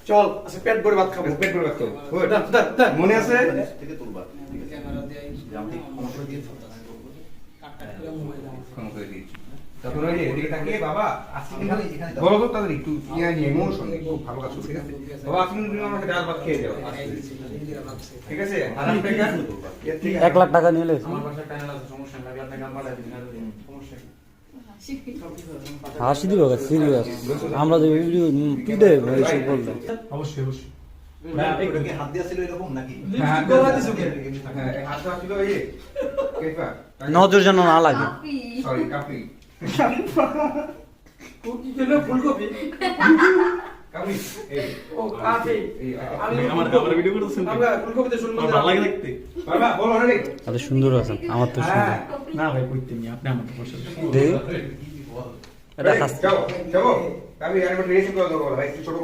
চল আচ্ছা পেট ভরে ভাত খাবো। পেট ভরে ভাত খাবো। মনে আছে? থেকে তুলবা ক্যামেরা দিয়ে আমি ক্ষমা করে দিয়েছি কাটটা করে মোবাইল আমার ক্ষমা করে দিয়েছি। তখন ওই যে এদিকে তাকিয়ে বাবা আজকে এখানে এখানে বলো তো তাদের একটু ইয়ে নিয়ে ইমোশন খুব ভালো কাজ ঠিক আছে বাবা আজকে তুমি আমাকে ডাল ভাত খেয়ে যাও ঠিক আছে আরাম টাকা এর থেকে 1 লাখ টাকা নিলে আমার বাসায় টাইম আছে সমস্যা নাই আপনি কাম পাঠাই দিন আর সমস্যা কি হাসি দিবে সিরিয়াস আমরা যে ভিডিও পিটে ভাই সব বললে অবশ্যই অবশ্যই। কি হাত দিয়া ছিল এরকম নাকি হ্যাঁ গলা দিছো কে? হ্যাঁ হাত ছিল এই যে কেফা নজর যেন না লাগে সরি কাপি কি খেলো ফুলকপি? কাপি এই ও কাফি। আমার ভিডিও করতেছেন আমরা ফুলকপিতে শুনবো ভালো লাগে দেখতে বাবা বলো রে এত সুন্দর আছেন আমার তো সুন্দর না ভাই কইতে নি আপনি আমার বসে দে এটা যাও যাও কাপি আর একটা রেসিপি করে দাও ভাই ছোট